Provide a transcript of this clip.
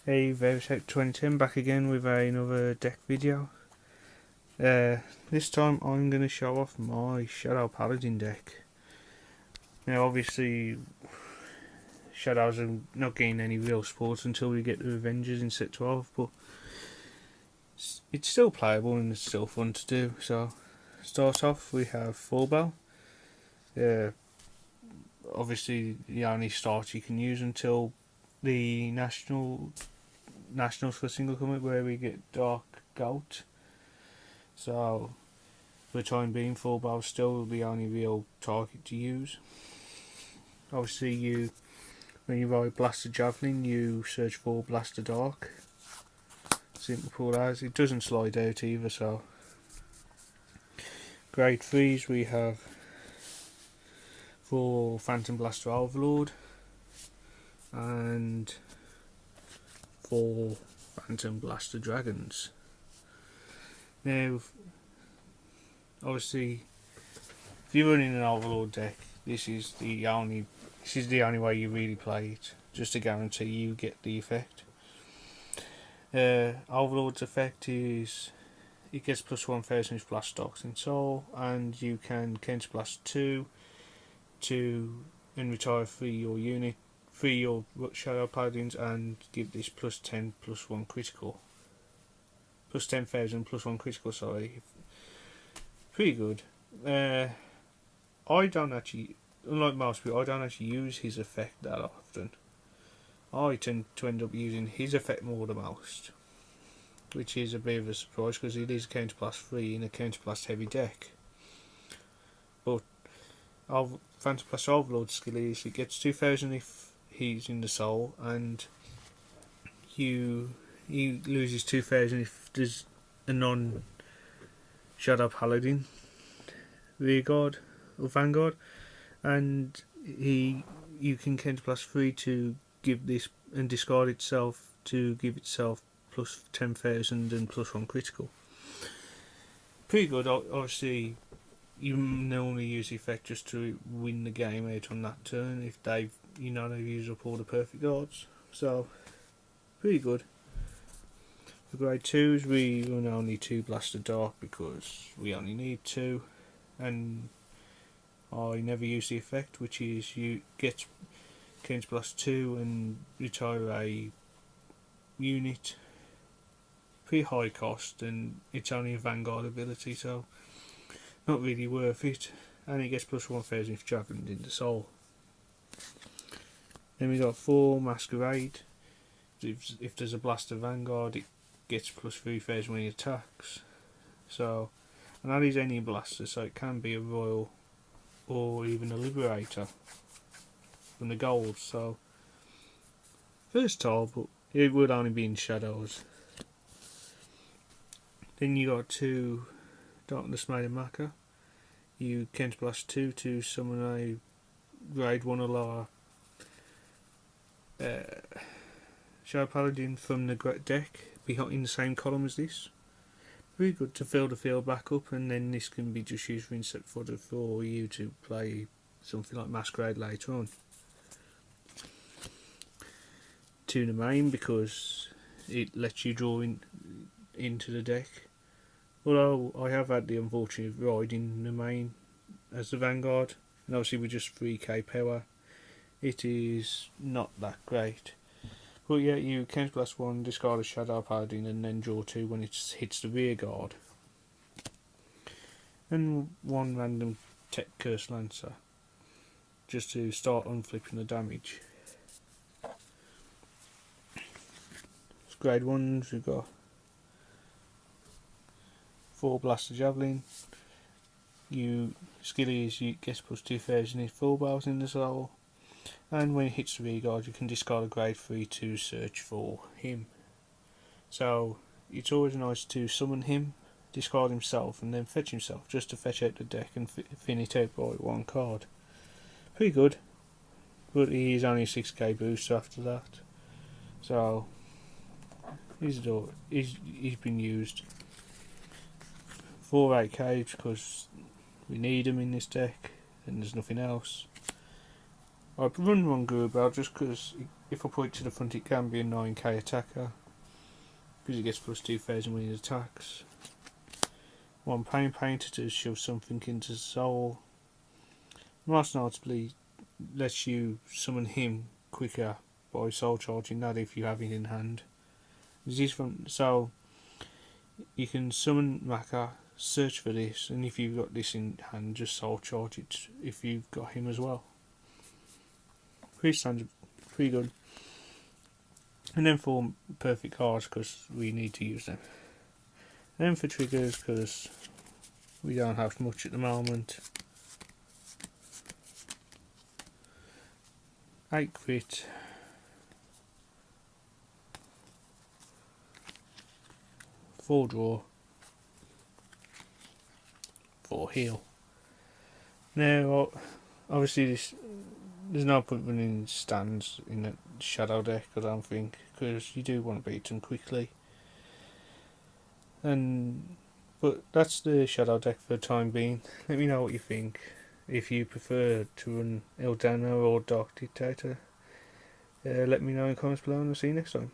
Hey, Versec 2010 back again with another deck video. This time I'm going to show off my Shadow Paladin deck. Now obviously Shadows are not getting any real support until we get the Avengers in set 12, but it's still playable and it's still fun to do. So start off we have Full. Obviously the only start you can use until the Nationals for single commit where we get Dark Gout. So for the time being, Full is still the only real target to use. Obviously when you ride Blaster Javelin you search for Blaster Dark. Simple as. It doesn't slide out either, so grade 3s we have for Phantom Blaster Overlord and for Phantom Blaster Dragons. Now obviously if you're running an Overlord deck, this is the only way you really play it, just to guarantee you get the effect. Overlord's effect is it gets plus 1000 if Blast Stocks in Soul, and you can counter blast 2 and retire 3 your Shadow Paladins and give this plus 10 plus 1 critical. Plus 10,000 plus 1 critical, sorry. Pretty good. I don't actually, unlike most people, I don't actually use his effect that often. I tend to end up using his effect more than most, which is a bit of a surprise because it is counterblast 3 in a counterblast heavy deck. But Phantom Blaster Overlord skill is it gets 2000 if he's in the soul, and he loses 2000 if there's a non-Shadow Paladin Rearguard or Vanguard, and you can counterblast 3 to give this and discard itself to give itself plus 10,000 and plus 1 critical. Pretty good. Obviously you normally use the effect just to win the game out on that turn if they've used up all the perfect odds. So pretty good. For grade 2s we run only 2 Blaster Dark because we only need 2, and I never use the effect, which is you get counterblast 2 and retire a unit. Pretty high cost, and it's only a Vanguard ability, so not really worth it. And it gets plus 1000 if Javelin in the soul. Then we got 4 Masquerade. If there's a Blaster Vanguard, it gets plus 3000 when it attacks. So, and that is any blaster, so it can be a Royal or even a Liberator from the gold. So versatile, but it would only be in Shadows. Then you got 2 Darkness Maiden Maka. You counterblast 2 to summon a grade 1 or lower Shadow Paladin from the deck in the same column as this. Very good to fill the field back up, and then this can be just used for insert fodder for you to play something like Masquerade later on. 2 in the main because it lets you draw into the deck. Although I have had the unfortunate ride in the main as the Vanguard, and obviously with just 3k power it is not that great. But yeah, you counterblast 1, discard a Shadow Paladin, and then draw 2 when it hits the Rearguard. And 1 random Tech Curse Lancer, just to start unflipping the damage. Grade 1s we've got 4 Blaster Javelin. Skill is you get plus 2000 if Full in the soul, and when it hits the Rearguard you can discard a grade 3 to search for him. So it's always nice to summon him, discard himself, and then fetch himself, just to fetch out the deck and thin it out by 1 card. Pretty good, but he is only a 6k boost after that, so he's been used. 4 8k because we need him in this deck and there's nothing else. I run one Guru Bell just because if I put it to the front, it can be a 9k attacker because it gets plus 2000 when it attacks. One Pain Painter to shove something into the soul. Most notably, lets you summon him quicker by soul charging that if you have it in hand. So you can summon Maka, search for this, and if you've got this in hand, just soul charge it if you've got him as well. Pretty standard, pretty good. And then for perfect cards, because we need to use them. And then for triggers, because we don't have much at the moment. 8 crit. 4 draw. 4 heal. Now, obviously there's no point running stands in a shadow deck, I don't think, because you do want to beat them quickly. But that's the shadow deck for the time being. Let me know what you think. If you prefer to run Eldana or Dark Dictator, let me know in the comments below, and I'll see you next time.